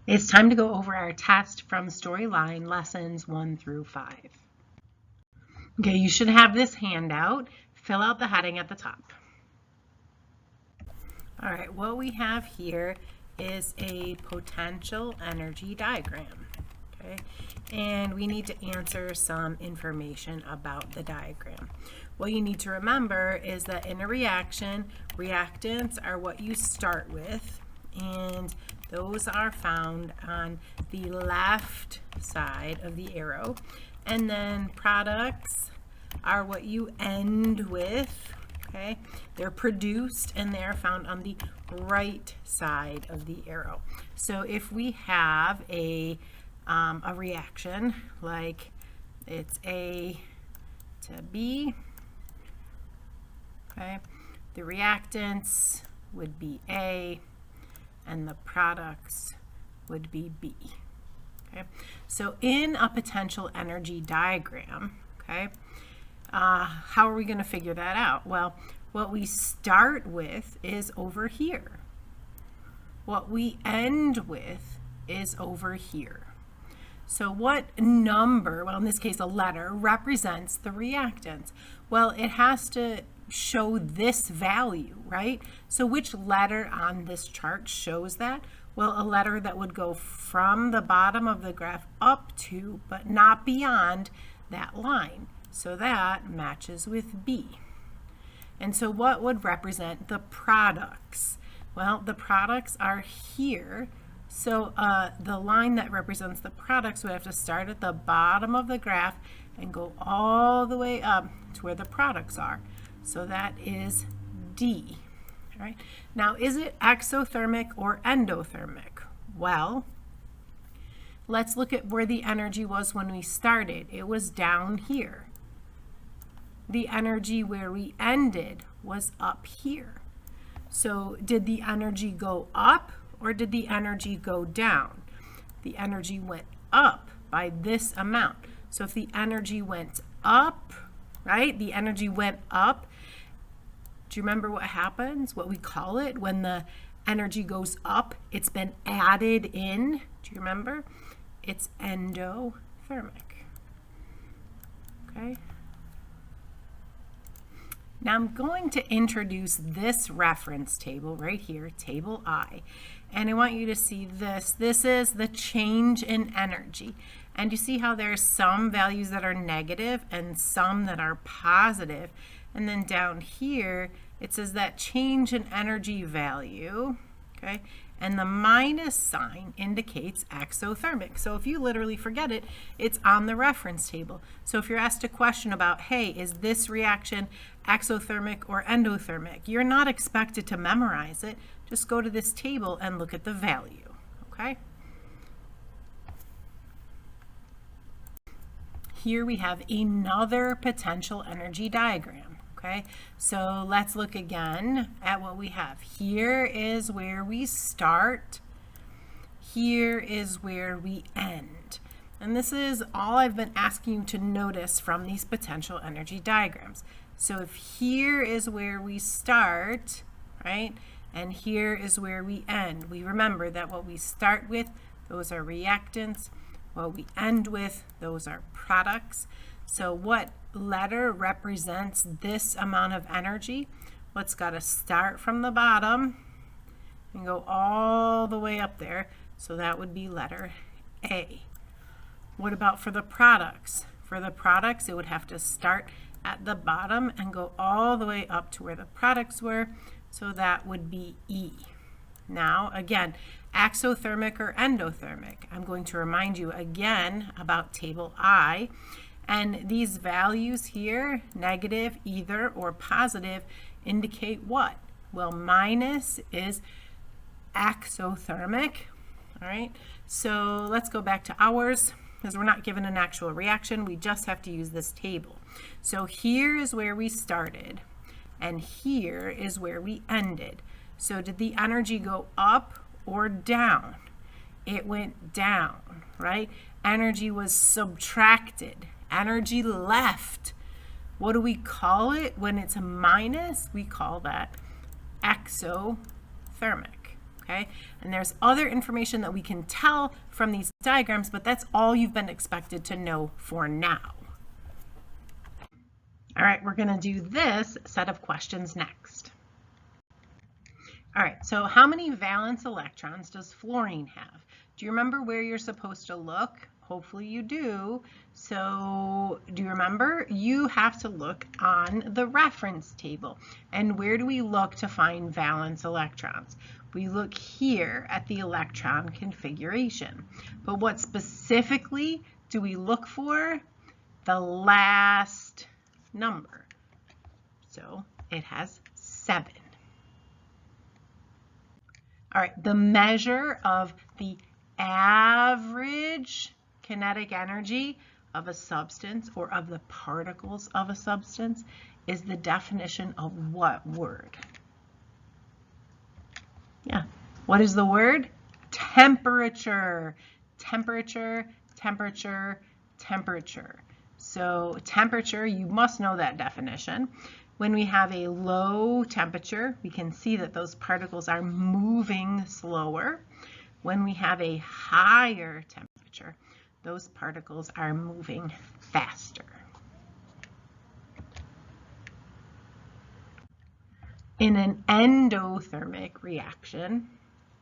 It's time to go over our test from Storyline lessons 1 through 5. Okay, you should have this handout. Fill out the heading at the top. All right, what we have here is a potential energy diagram. Okay, and we need to answer some information about the diagram. What you need to remember is that in a reaction, reactants are what you start with, and those are found on the left side of the arrow. And then products are what you end with, okay? They're produced and they're found on the right side of the arrow. So if we have a reaction, like it's A to B, okay, the reactants would be A, and the products would be B. Okay, so in a potential energy diagram, okay, how are we going to figure that out? Well, what we start with is over here. What we end with is over here. So what number, well in this case a letter, represents the reactants? Well, it has to show this value, right? So which letter on this chart shows that? Well, a letter that would go from the bottom of the graph up to, but not beyond that line. So that matches with B. And so what would represent the products? Well, the products are here. So the line that represents the products would have to start at the bottom of the graph and go all the way up to where the products are. So that is D. All right. Now, is it exothermic or endothermic? Well, let's look at where the energy was when we started. It was down here. The energy where we ended was up here. So did the energy go up or did the energy go down? The energy went up by this amount. So if the energy went up, right, the energy went up. Do you remember what happens? What we call it when the energy goes up? It's been added in. Do you remember? It's endothermic. Okay. Now I'm going to introduce this reference table right here, table I. And I want you to see this. This is the change in energy. And you see how there's some values that are negative and some that are positive. And then down here, it says that change in energy value, okay? And the minus sign indicates exothermic. So if you literally forget it, it's on the reference table. So if you're asked a question about, hey, is this reaction exothermic or endothermic? You're not expected to memorize it. Just go to this table and look at the value, okay? Here we have another potential energy diagram. Okay, so let's look again at what we have. Here is where we start. Here is where we end. And this is all I've been asking you to notice from these potential energy diagrams. So if here is where we start, right, and here is where we end, we remember that what we start with, those are reactants. What we end with, those are products. So what letter represents this amount of energy? Well, it's got to start from the bottom and go all the way up there. So that would be letter A. What about for the products? For the products, it would have to start at the bottom and go all the way up to where the products were. So that would be E. Now, again, exothermic or endothermic. I'm going to remind you again about table I. And these values here, negative, either, or positive, indicate what? Well, minus is exothermic. All right, so let's go back to ours, because we're not given an actual reaction. We just have to use this table. So here is where we started, and here is where we ended. So did the energy go up or down? It went down, right? Energy was subtracted. Energy left. What do we call it when it's a minus? We call that exothermic. Okay, and there's other information that we can tell from these diagrams, but that's all you've been expected to know for now. All right, we're going to do this set of questions next. All right, so how many valence electrons does fluorine have? Do you remember where you're supposed to look? Hopefully you do. So do you remember? You have to look on the reference table. And where do we look to find valence electrons? We look here at the electron configuration. But what specifically do we look for? The last number. So it has 7. All right, the measure of the average kinetic energy of a substance or of the particles of a substance is the definition of what word? Yeah, what is the word? Temperature. Temperature, temperature, temperature. So temperature, you must know that definition. When we have a low temperature, we can see that those particles are moving slower. When we have a higher temperature, those particles are moving faster. In an endothermic reaction,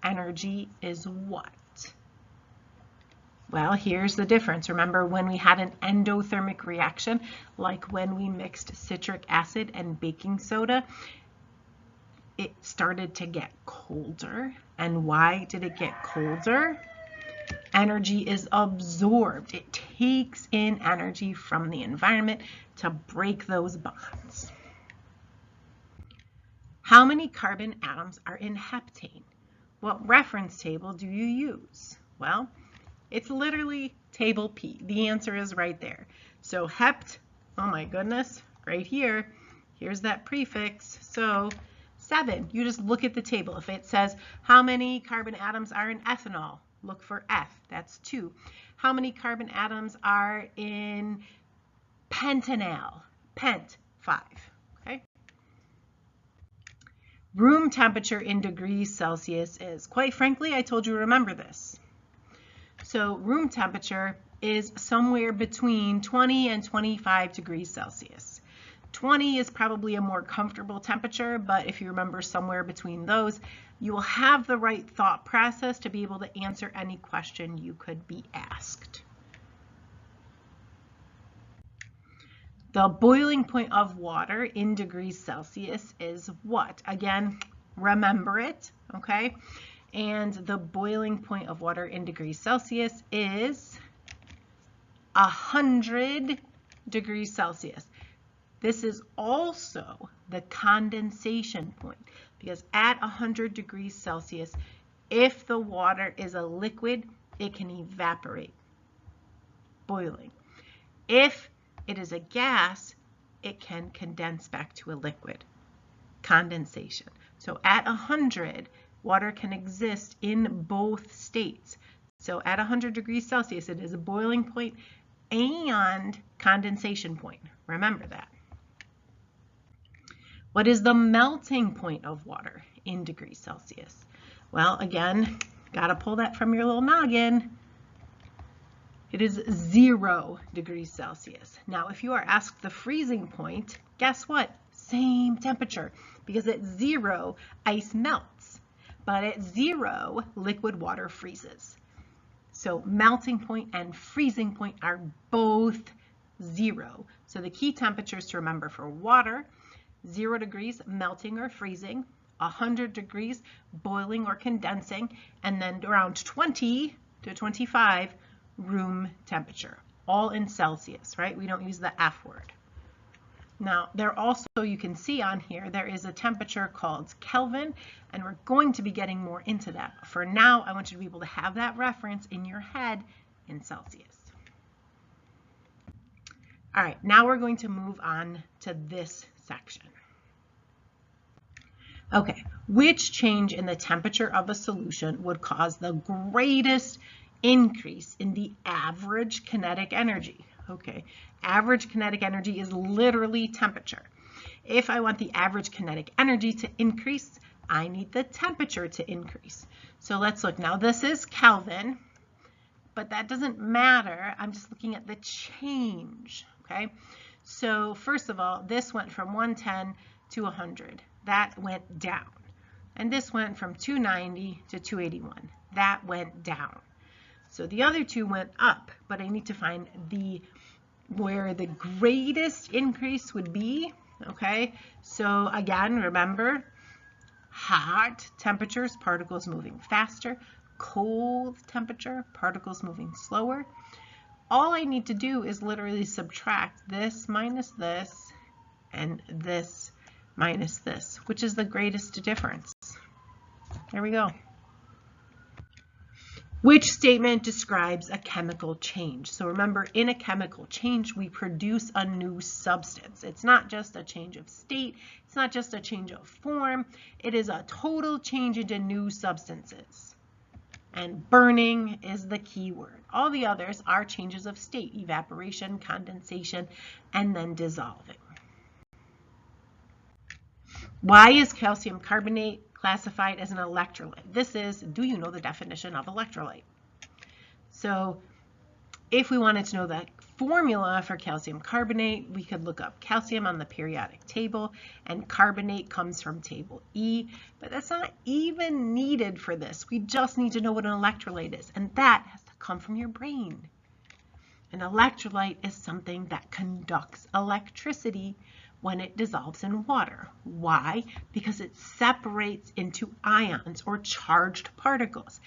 energy is what? Well, here's the difference. Remember when we had an endothermic reaction, like when we mixed citric acid and baking soda, it started to get colder. And why did it get colder? Energy is absorbed. It takes in energy from the environment to break those bonds. How many carbon atoms are in heptane? What reference table do you use? Well, it's literally table P. The answer is right there. So hept, oh my goodness, right here. Here's that prefix. So 7. You just look at the table. If it says how many carbon atoms are in ethanol, look for F. That's 2. How many carbon atoms are in pentanal? Pent, 5. Okay. Room temperature in degrees Celsius is, quite frankly, I told you to remember this. So room temperature is somewhere between 20 and 25 degrees Celsius. 20 is probably a more comfortable temperature, but if you remember somewhere between those, you will have the right thought process to be able to answer any question you could be asked. The boiling point of water in degrees Celsius is what? Again, remember it, okay? And the boiling point of water in degrees Celsius is 100 degrees Celsius. This is also the condensation point because at 100 degrees Celsius, if the water is a liquid, it can evaporate, boiling. If it is a gas, it can condense back to a liquid, condensation. So at 100, water can exist in both states. So at 100 degrees Celsius, it is a boiling point and condensation point. Remember that. What is the melting point of water in degrees Celsius? Well, again, got to pull that from your little noggin. It is 0 degrees Celsius. Now, if you are asked the freezing point, guess what? Same temperature, because at 0, ice melts. But at 0, liquid water freezes. So melting point and freezing point are both 0. So the key temperatures to remember for water, 0 degrees melting or freezing, 100 degrees boiling or condensing, and then around 20 to 25 room temperature, all in Celsius, right? We don't use the F word. Now, there also, you can see on here, there is a temperature called Kelvin, and we're going to be getting more into that. For now, I want you to be able to have that reference in your head in Celsius. All right, now we're going to move on to this section. Okay, which change in the temperature of a solution would cause the greatest increase in the average kinetic energy? Okay, average kinetic energy is literally temperature. If I want the average kinetic energy to increase, I need the temperature to increase. So let's look. Now this is Kelvin, but that doesn't matter. I'm just looking at the change, okay? So first of all, this went from 110 to 100. That went down. And this went from 290 to 281. That went down. So the other two went up, but I need to find where the greatest increase would be, okay? So again, remember, hot temperatures, particles moving faster. Cold temperature, particles moving slower. All I need to do is literally subtract this minus this and this minus this, which is the greatest difference. There we go. Which statement describes a chemical change? So remember, in a chemical change, we produce a new substance. It's not just a change of state. It's not just a change of form. It is a total change into new substances. And burning is the key word. All the others are changes of state, evaporation, condensation, and then dissolving. Why is calcium carbonate classified as an electrolyte? This is, do you know the definition of electrolyte? So if we wanted to know the formula for calcium carbonate, we could look up calcium on the periodic table, and carbonate comes from table E, but that's not even needed for this. We just need to know what an electrolyte is, and that has to come from your brain. An electrolyte is something that conducts electricity when it dissolves in water. Why? Because it separates into ions or charged particles.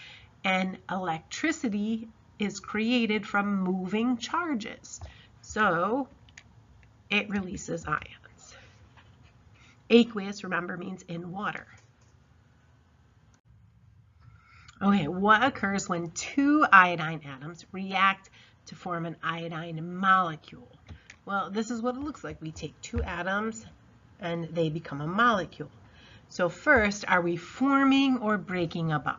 And electricity is created from moving charges. So it releases ions. Aqueous, remember, means in water. Okay, what occurs when two iodine atoms react to form an iodine molecule? Well, this is what it looks like. We take two atoms and they become a molecule. So first, are we forming or breaking a bond?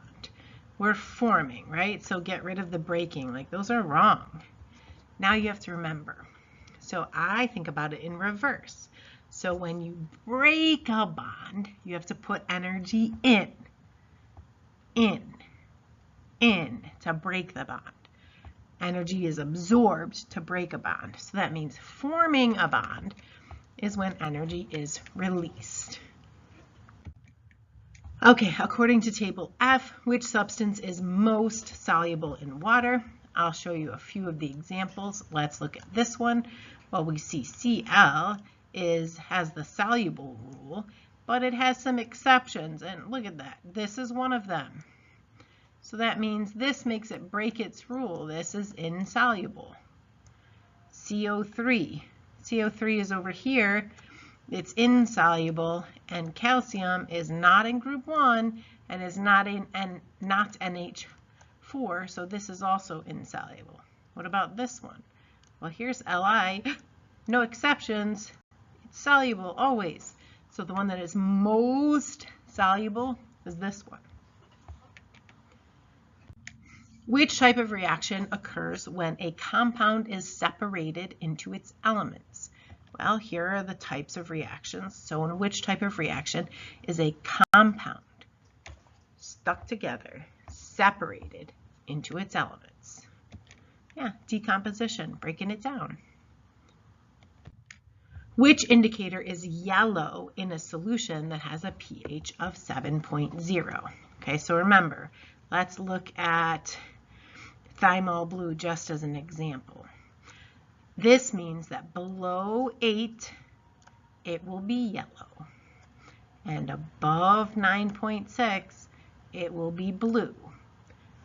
We're forming, right? So get rid of the breaking, like those are wrong. Now you have to remember. So I think about it in reverse. So when you break a bond, you have to put energy in to break the bond. Energy is absorbed to break a bond. So that means forming a bond is when energy is released. Okay, according to table F, which substance is most soluble in water? I'll show you a few of the examples. Let's look at this one. Well, we see Cl has the soluble rule, but it has some exceptions. And look at that. This is one of them. So that means this makes it break its rule. This is insoluble. CO3. CO3 is over here. It's insoluble, and calcium is not in group 1 and is not NH4, so this is also insoluble. What about this one? Well, here's Li. No exceptions. It's soluble always. So the one that is most soluble is this one. Which type of reaction occurs when a compound is separated into its elements? Well, here are the types of reactions. So in which type of reaction is a compound stuck together, separated into its elements? Yeah, decomposition, breaking it down. Which indicator is yellow in a solution that has a pH of 7.0? Okay, so remember, let's look at thymol blue just as an example. This means that below 8, it will be yellow. And above 9.6, it will be blue.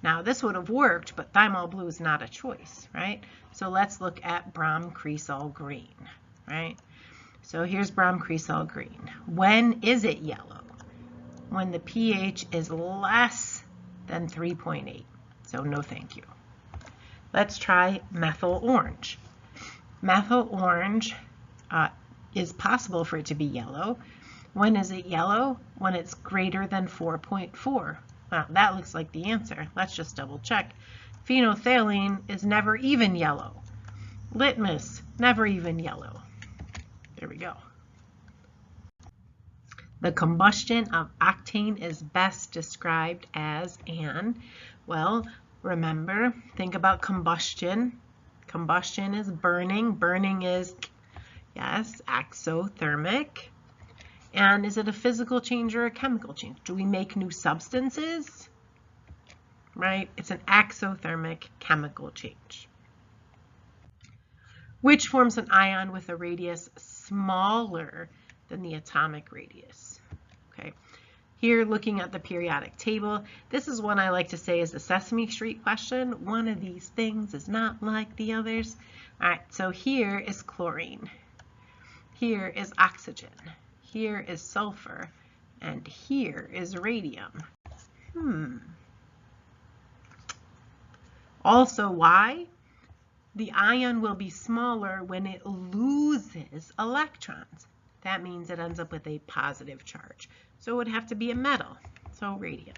Now, this would have worked, but thymol blue is not a choice, right? So let's look at brom cresol green, right? So here's brom cresol green. When is it yellow? When the pH is less than 3.8. So no thank you. Let's try methyl orange. Methyl orange is possible for it to be yellow. When is it yellow? When it's greater than 4.4. Well, that looks like the answer. Let's just double check. Phenolphthalein is never even yellow. Litmus, never even yellow. There we go. The combustion of octane is best described as an, well, remember, think about combustion. Combustion is burning. Burning is, yes, exothermic. And is it a physical change or a chemical change? Do we make new substances? Right? It's an exothermic chemical change. Which forms an ion with a radius smaller than the atomic radius? Okay. Here, looking at the periodic table, this is one I like to say is the Sesame Street question. One of these things is not like the others. All right, so here is chlorine. Here is oxygen. Here is sulfur. And here is radium. Also, why? The ion will be smaller when it loses electrons. That means it ends up with a positive charge. So it would have to be a metal, so radium.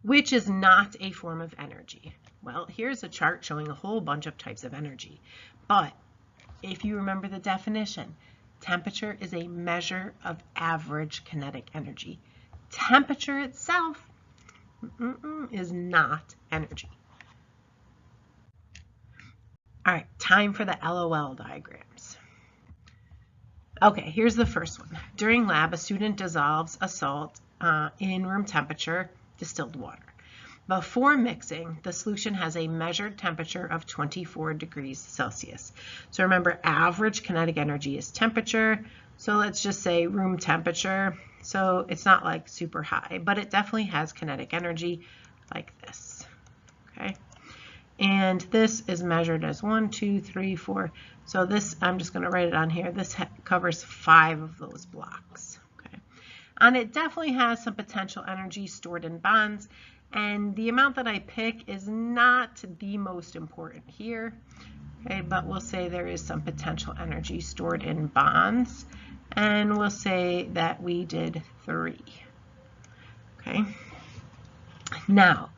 Which is not a form of energy? Well, here's a chart showing a whole bunch of types of energy. But if you remember the definition, temperature is a measure of average kinetic energy. Temperature itself is not energy. All right, time for the LOL diagrams. Okay, here's the first one. During lab, a student dissolves a salt in room temperature distilled water. Before mixing, the solution has a measured temperature of 24 degrees Celsius. So remember, average kinetic energy is temperature. So let's just say room temperature. So it's not like super high, but it definitely has kinetic energy like this. Okay. And this is measured as 1, 2, 3, 4. So this, I'm just going to write it on here. This covers 5 of those blocks. Okay. And it definitely has some potential energy stored in bonds. And the amount that I pick is not the most important here. Okay, but we'll say there is some potential energy stored in bonds. And we'll say that we did 3. Okay. Now,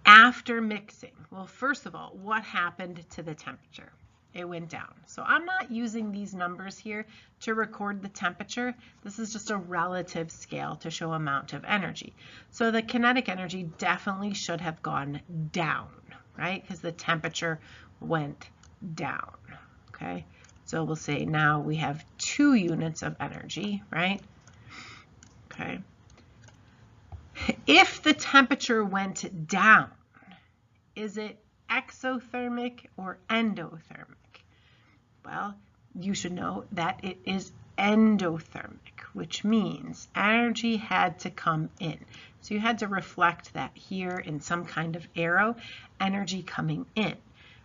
after mixing, well, first of all, what happened to the temperature? It went down. So I'm not using these numbers here to record the temperature. This is just a relative scale to show amount of energy. So the kinetic energy definitely should have gone down, right? Because the temperature went down, okay? So we'll say now we have 2 units of energy, right? Okay. If the temperature went down, is it exothermic or endothermic? Well, you should know that it is endothermic, which means energy had to come in. So you had to reflect that here in some kind of arrow, energy coming in.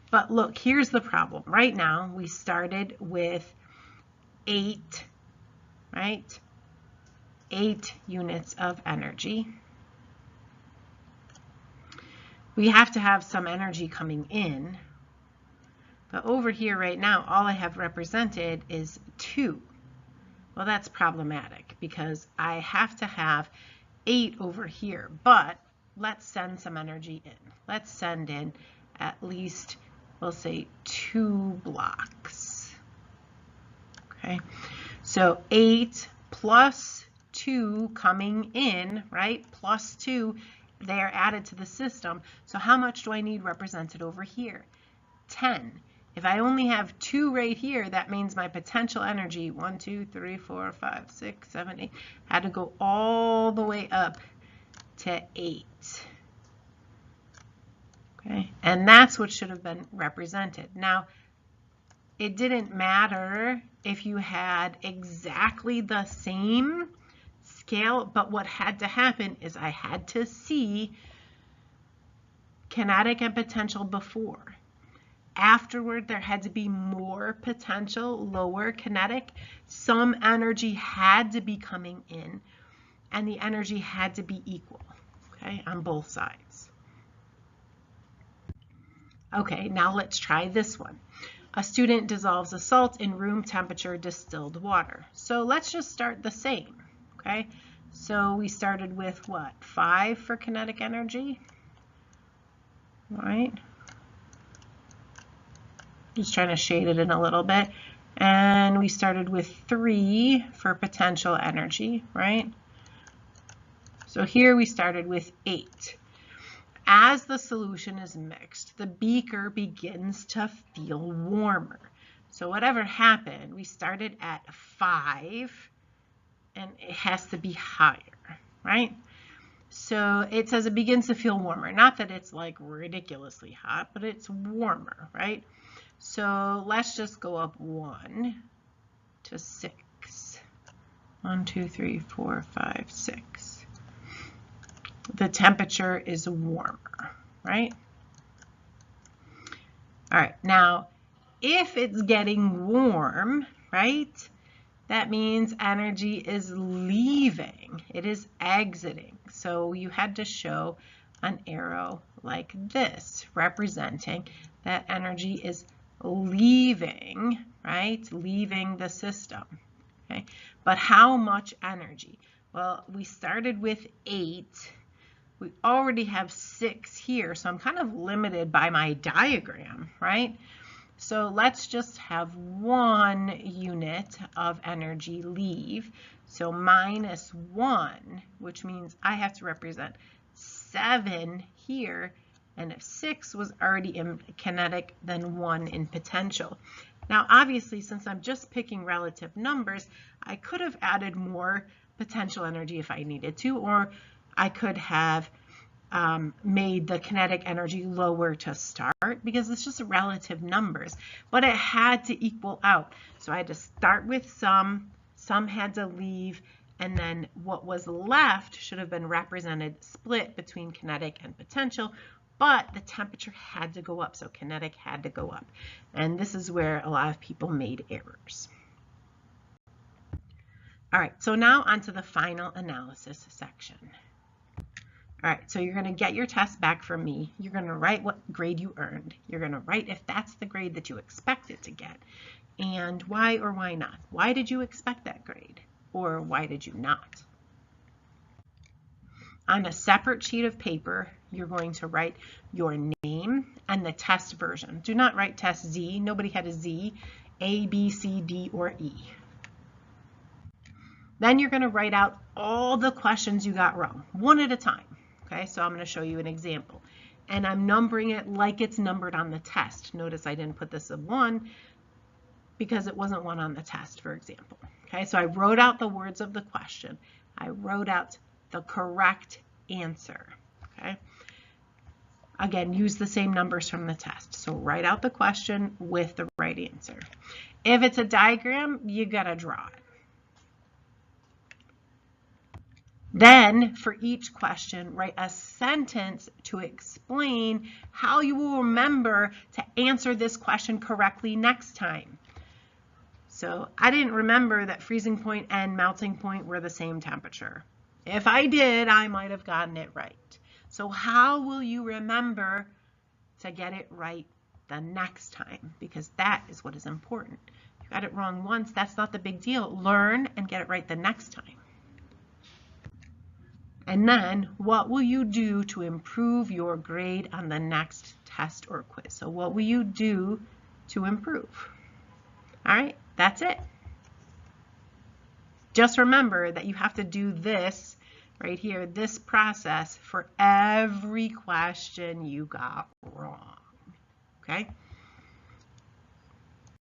But look, here's the problem. Right now, we started with 8, right? 8 units of energy. We have to have some energy coming in. But over here right now, all I have represented is 2. Well, that's problematic because I have to have 8 over here. But let's send some energy in. Let's send in at least, we'll say, 2 blocks. Okay, so 8 plus 2 coming in, right? Plus 2, they are added to the system. So how much do I need represented over here? 10. If I only have 2 right here, that means my potential energy, 1, 2, 3, 4, 5, 6, 7, 8, had to go all the way up to 8. Okay, and that's what should have been represented. Now, it didn't matter if you had exactly the same scale, but what had to happen is I had to see kinetic and potential before. Afterward, there had to be more potential, lower kinetic. Some energy had to be coming in, and the energy had to be equal, okay, on both sides. Okay, now let's try this one. A student dissolves a salt in room temperature distilled water. So let's just start the same, okay? So we started with what? 5 for kinetic energy, right? Just trying to shade it in a little bit. And we started with 3 for potential energy, right? So here we started with 8. As the solution is mixed, the beaker begins to feel warmer. So whatever happened, we started at 5, and it has to be higher, right? So it says it begins to feel warmer. Not that it's like ridiculously hot, but it's warmer, right? So let's just go up 1 to 6. 1, 2, 3, 4, 5, 6. The temperature is warmer, right? All right, now if it's getting warm, right, that means energy is leaving. It is exiting. So you had to show an arrow like this, representing that energy is leaving, right? Leaving the system. Okay? But how much energy? Well, we started with 8. We already have 6 here, so I'm kind of limited by my diagram, right? So let's just have 1 unit of energy leave. So minus 1, which means I have to represent 7 here. And if 6 was already in kinetic, then 1 in potential. Now, obviously, since I'm just picking relative numbers, I could have added more potential energy if I needed to, or I could have made the kinetic energy lower to start because it's just relative numbers, but it had to equal out. So I had to start with some had to leave, and then what was left should have been represented split between kinetic and potential, but the temperature had to go up, so kinetic had to go up. And this is where a lot of people made errors. All right, so now onto the final analysis section. All right, so you're going to get your test back from me. You're going to write what grade you earned. You're going to write if that's the grade that you expected to get, and why or why not. Why did you expect that grade, or why did you not? On a separate sheet of paper, you're going to write your name and the test version. Do not write test Z. Nobody had a Z, A, B, C, D, or E. Then you're going to write out all the questions you got wrong, one at a time. Okay, so I'm going to show you an example. And I'm numbering it like it's numbered on the test. Notice I didn't put this a 1 because it wasn't 1 on the test, for example. Okay, so I wrote out the words of the question. I wrote out the correct answer. Okay. Again, use the same numbers from the test. So write out the question with the right answer. If it's a diagram, you got to draw it. Then, for each question, write a sentence to explain how you will remember to answer this question correctly next time. So, I didn't remember that freezing point and melting point were the same temperature. If I did, I might have gotten it right. So, how will you remember to get it right the next time? Because that is what is important. You got it wrong once, that's not the big deal. Learn and get it right the next time. And then, what will you do to improve your grade on the next test or quiz? So what will you do to improve? All right, that's it. Just remember that you have to do this right here, this process for every question you got wrong, okay?